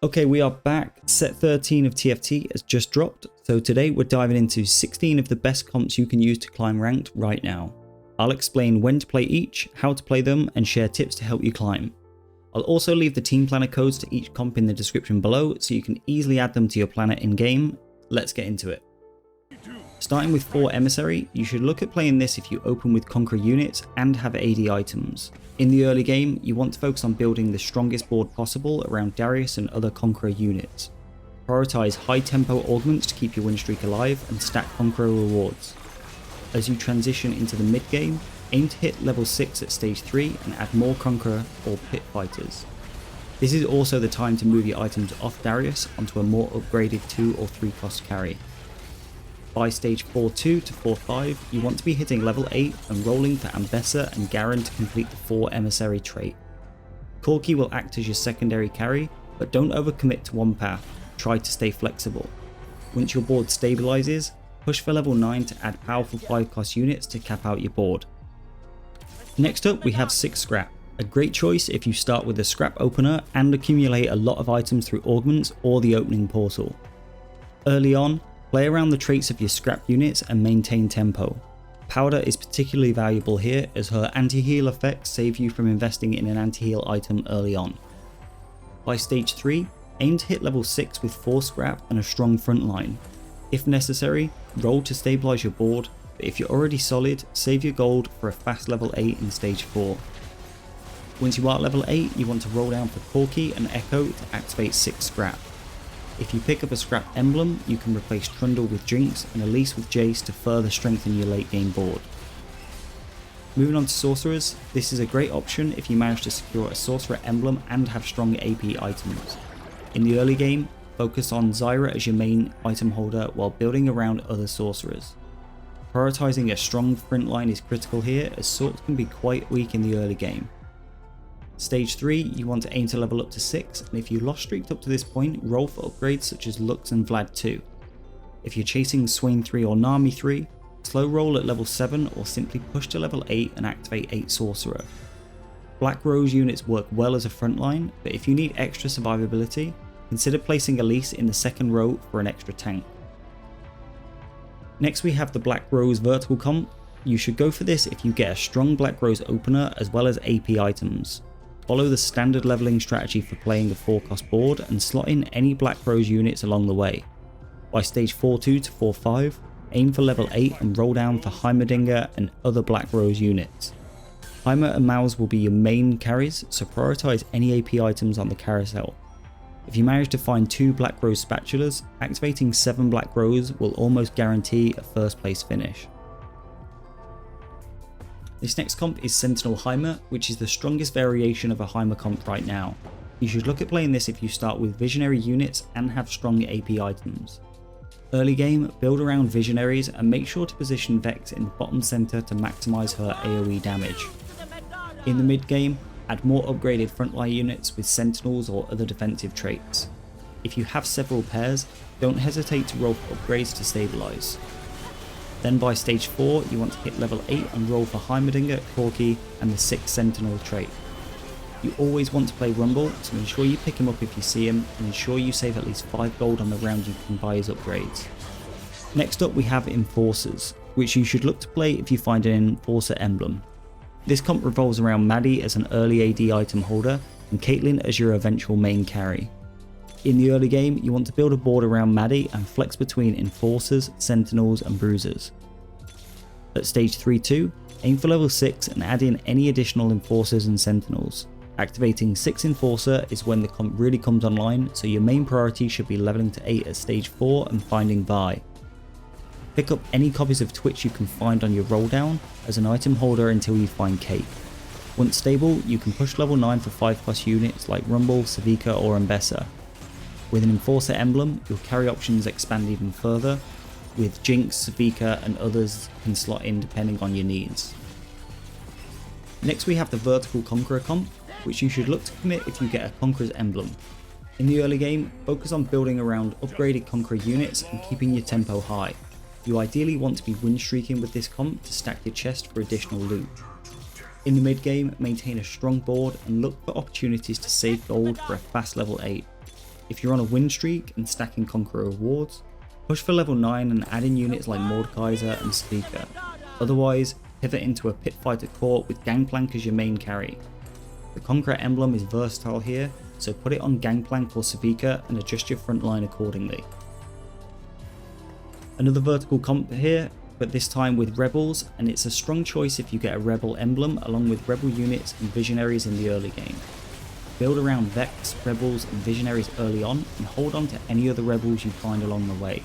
Okay, we are back. Set 13 of TFT has just dropped, so today we're diving into 16 of the best comps you can use to climb ranked right now. I'll explain when to play each, how to play them, and share tips to help you climb. I'll also leave the team planner codes to each comp in the description below so you can easily add them to your planner in game. Let's get into it. Starting with 4 Emissary, you should look at playing this if you open with Conqueror units and have AD items. In the early game, you want to focus on building the strongest board possible around Darius and other Conqueror units. Prioritize high tempo augments to keep your win streak alive and stack Conqueror rewards. As you transition into the mid game, aim to hit level 6 at stage 3 and add more Conqueror or pit fighters. This is also the time to move your items off Darius onto a more upgraded 2 or 3 cost carry. By stage 4.2 to 4.5, you want to be hitting level 8 and rolling for Ambessa and Garen to complete the 4 Emissary trait. Corki will act as your secondary carry, but don't overcommit to one path, try to stay flexible. Once your board stabilizes, push for level 9 to add powerful 5 cost units to cap out your board. Next up we have 6 Scrap, a great choice if you start with a Scrap opener and accumulate a lot of items through Augments or the opening portal. Early on, play around the traits of your Scrap units and maintain tempo. Powder is particularly valuable here as her anti-heal effects save you from investing in an anti-heal item early on. By stage 3, aim to hit level 6 with 4 Scrap and a strong front line. If necessary, roll to stabilize your board, but if you're already solid, save your gold for a fast level 8 in stage 4. Once you are at level 8, you want to roll down for Corki and Echo to activate 6 Scrap. If you pick up a Scrap emblem, you can replace Trundle with Jinx and Elise with Jace to further strengthen your late game board. Moving on to Sorcerers, this is a great option if you manage to secure a Sorcerer emblem and have strong AP items. In the early game, focus on Zyra as your main item holder while building around other Sorcerers. Prioritizing a strong front line is critical here as swords can be quite weak in the early game. Stage 3, you want to aim to level up to 6, and if you lost streaked up to this point, roll for upgrades such as Lux and Vlad 2. If you're chasing Swain 3 or Nami 3, slow roll at level 7 or simply push to level 8 and activate 8 Sorcerer. Black Rose units work well as a front line, but if you need extra survivability, consider placing Elise in the second row for an extra tank. Next we have the Black Rose vertical comp. You should go for this if you get a strong Black Rose opener as well as AP items. Follow the standard leveling strategy for playing a 4 cost board and slot in any Black Rose units along the way. By stage 4.2 to 4.5, aim for level 8 and roll down for Heimerdinger and other Black Rose units. Heimer and Mouse will be your main carries, so prioritize any AP items on the carousel. If you manage to find 2 Black Rose spatulas, activating 7 Black Rose will almost guarantee a first place finish. This next comp is Sentinel Heimer, which is the strongest variation of a Heimer comp right now. You should look at playing this if you start with Visionary units and have strong AP items. Early game, build around Visionaries and make sure to position Vex in the bottom center to maximize her AoE damage. In the mid game, add more upgraded frontline units with Sentinels or other defensive traits. If you have several pairs, don't hesitate to roll for upgrades to stabilize. Then by stage 4, you want to hit level 8 and roll for Heimerdinger, Corki and the 6 Sentinel trait. You always want to play Rumble, so ensure you pick him up if you see him and ensure you save at least 5 gold on the round you can buy his upgrades. Next up we have Enforcers, which you should look to play if you find an Enforcer emblem. This comp revolves around Maddie as an early AD item holder and Caitlyn as your eventual main carry. In the early game, you want to build a board around Maddie and flex between Enforcers, Sentinels and Bruisers. At stage 3.2, aim for level 6 and add in any additional Enforcers and Sentinels. Activating 6 Enforcer is when the comp really comes online, so your main priority should be leveling to 8 at stage 4 and finding Vi. Pick up any copies of Twitch you can find on your roll down as an item holder until you find Kate. Once stable, you can push level 9 for 5 plus units like Rumble, Savika or Ambessa. With an Enforcer emblem, your carry options expand even further, with Jinx, Savika and others can slot in depending on your needs. Next we have the vertical Conqueror comp, which you should look to commit if you get a Conqueror's emblem. In the early game, focus on building around upgraded Conqueror units and keeping your tempo high. You ideally want to be win streaking with this comp to stack your chest for additional loot. In the mid game, maintain a strong board and look for opportunities to save gold for a fast level 8. If you're on a win streak and stacking Conqueror rewards, push for level 9 and add in units like Mordekaiser and Speaker. Otherwise, pivot into a Pit Fighter Court with Gangplank as your main carry. The Conqueror emblem is versatile here, so put it on Gangplank or Savika and adjust your front line accordingly. Another vertical comp here, but this time with Rebels, and it's a strong choice if you get a Rebel emblem along with Rebel units and Visionaries in the early game. Build around Vex, Rebels and Visionaries early on and hold on to any other Rebels you find along the way.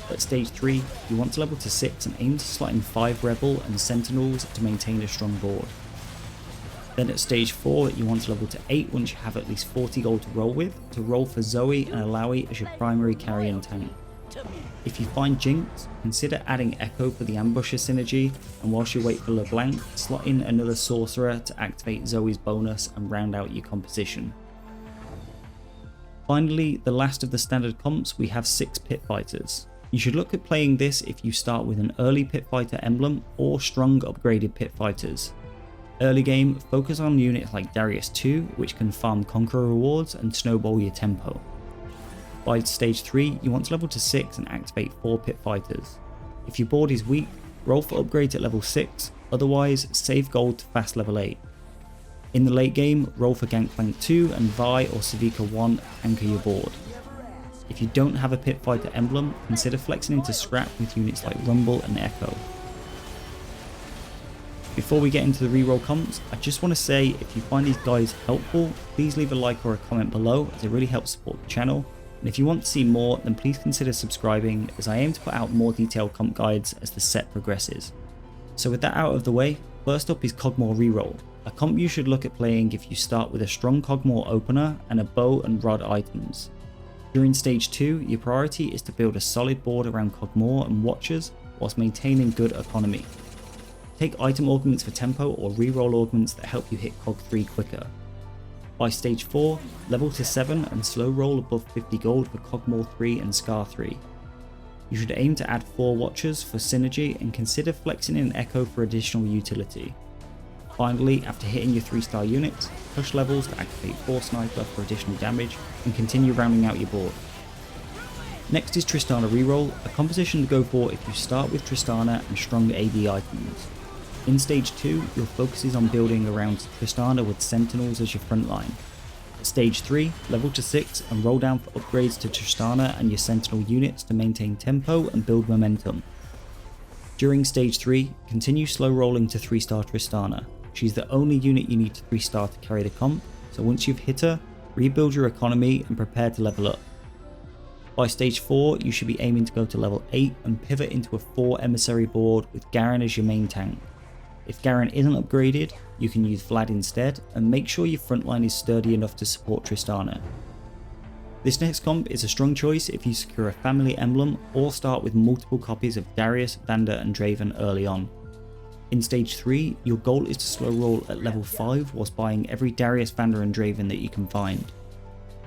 At stage 3, you want to level to 6 and aim to slot in 5 Rebel and Sentinels to maintain a strong board. Then at stage 4, you want to level to 8 once you have at least 40 gold to roll for Zoe and Alawi as your primary carry and tank. If you find Jinx, consider adding Echo for the Ambusher synergy, and whilst you wait for LeBlanc, slot in another Sorcerer to activate Zoe's bonus and round out your composition. Finally, the last of the standard comps, we have 6 Pit Fighters. You should look at playing this if you start with an early Pit Fighter emblem or strong upgraded Pit Fighters. Early game, focus on units like Darius 2, which can farm Conqueror rewards and snowball your tempo. By stage 3, you want to level to 6 and activate 4 Pit Fighters. If your board is weak, roll for upgrades at level 6, otherwise save gold to fast level 8. In the late game, roll for Gangplank 2 and Vi or Savika 1 anchor your board. If you don't have a Pit Fighter emblem, consider flexing into scrap with units like Rumble and Echo. Before we get into the reroll comps, I just want to say if you find these guides helpful, please leave a like or a comment below as it really helps support the channel. And if you want to see more, then please consider subscribing as I aim to put out more detailed comp guides as the set progresses. So with that out of the way, first up is Cogmore Reroll, a comp you should look at playing if you start with a strong Cogmore opener and a bow and rod items. During stage 2, your priority is to build a solid board around Cogmore and Watchers whilst maintaining good economy. Take item augments for tempo or reroll augments that help you hit Cog 3 quicker. By stage 4, level to 7 and slow roll above 50 gold for Cogmore 3 and Scar 3. You should aim to add 4 Watchers for synergy and consider flexing in Echo for additional utility. Finally, after hitting your 3-star units, push levels to activate 4 Sniper for additional damage and continue rounding out your board. Next is Tristana Reroll, a composition to go for if you start with Tristana and strong AD items. In stage 2, your focus is on building around Tristana with Sentinels as your front line. At stage 3, level to 6 and roll down for upgrades to Tristana and your Sentinel units to maintain tempo and build momentum. During stage 3, continue slow rolling to 3-star Tristana. She's the only unit you need to 3-star to carry the comp, so once you've hit her, rebuild your economy and prepare to level up. By stage 4, you should be aiming to go to level 8 and pivot into a 4 Emissary board with Garen as your main tank. If Garen isn't upgraded, you can use Vlad instead, and make sure your front line is sturdy enough to support Tristana. This next comp is a strong choice if you secure a family emblem or start with multiple copies of Darius, Vander and Draven early on. In stage 3, your goal is to slow roll at level 5 whilst buying every Darius, Vander and Draven that you can find.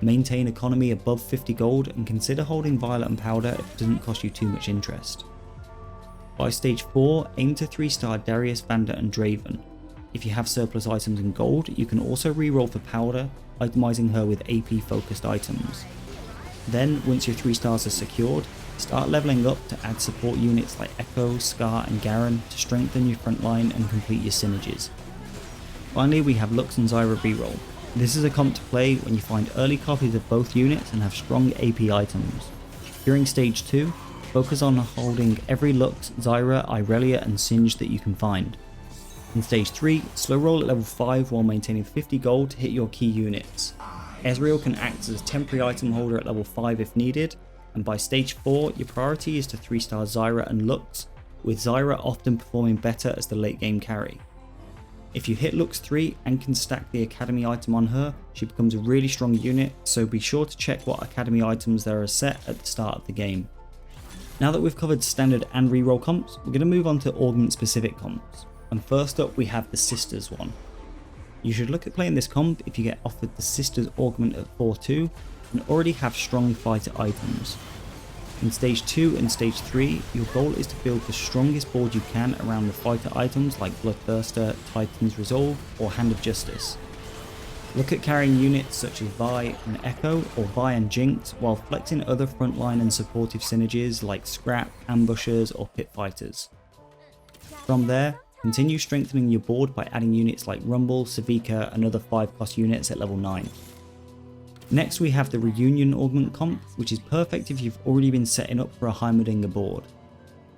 Maintain economy above 50 gold and consider holding Violet and Powder if it doesn't cost you too much interest. By stage 4, aim to 3-star Darius, Vander and Draven. If you have surplus items in gold, you can also reroll for Powder, itemizing her with AP focused items. Then, once your 3 stars are secured, start leveling up to add support units like Echo, Scar and Garen to strengthen your front line and complete your synergies. Finally, we have Lux and Zyra reroll. This is a comp to play when you find early copies of both units and have strong AP items. During stage 2, focus on holding every Lux, Zyra, Irelia and Singe that you can find. In stage 3, slow roll at level 5 while maintaining 50 gold to hit your key units. Ezreal can act as a temporary item holder at level 5 if needed, and by stage 4 your priority is to 3-star Zyra and Lux, with Zyra often performing better as the late game carry. If you hit Lux 3 and can stack the Academy item on her, she becomes a really strong unit, so be sure to check what Academy items there are set at the start of the game. Now that we've covered standard and reroll comps, we're going to move on to augment specific comps, and first up we have the Sisters one. You should look at playing this comp if you get offered the Sisters augment at 4-2 and already have strong fighter items. In stage 2 and stage 3, your goal is to build the strongest board you can around the fighter items like Bloodthirster, Titan's Resolve or Hand of Justice. Look at carrying units such as Vi and Echo or Vi and Jinx while flexing other frontline and supportive synergies like Scrap, Ambushers or Pit Fighters. From there, continue strengthening your board by adding units like Rumble, Savika and other 5+ units at level 9. Next we have the Reunion Augment comp, which is perfect if you've already been setting up for a Heimerdinger board.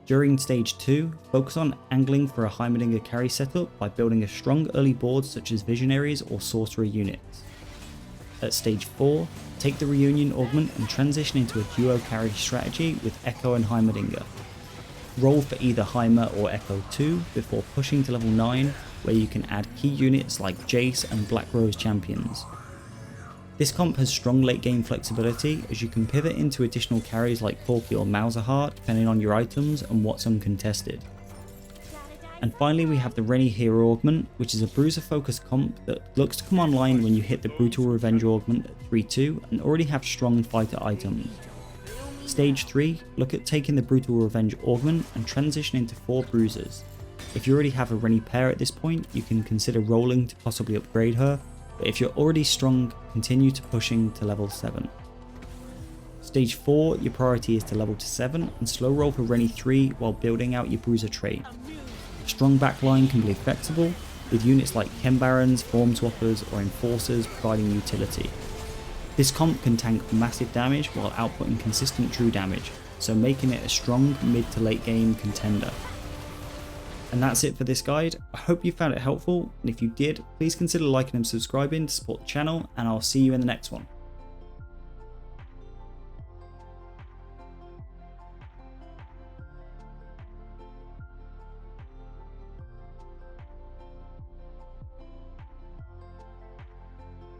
During stage 2, focus on angling for a Heimerdinger carry setup by building a strong early board such as Visionaries or Sorcerer units. At stage 4, take the Reunion Augment and transition into a duo carry strategy with Echo and Heimerdinger. Roll for either Heimer or Echo 2 before pushing to level 9, where you can add key units like Jace and Black Rose champions. This comp has strong late game flexibility as you can pivot into additional carries like Corki or Mauserheart depending on your items and what's uncontested. And finally we have the Rennie Hero Augment, which is a bruiser focused comp that looks to come online when you hit the Brutal Revenge Augment at 3-2 and already have strong fighter items. Stage 3, look at taking the Brutal Revenge Augment and transition into 4 bruisers. If you already have a Rennie pair at this point, you can consider rolling to possibly upgrade her, but if you're already strong, continue to pushing to level 7. Stage 4, your priority is to level to 7 and slow roll for Rennie 3 while building out your bruiser trait. A strong backline can be flexible, with units like Chem Barons, Form Swappers or Enforcers providing utility. This comp can tank massive damage while outputting consistent true damage, so making it a strong mid to late game contender. And that's it for this guide. I hope you found it helpful, and if you did, please consider liking and subscribing to support the channel, and I'll see you in the next one.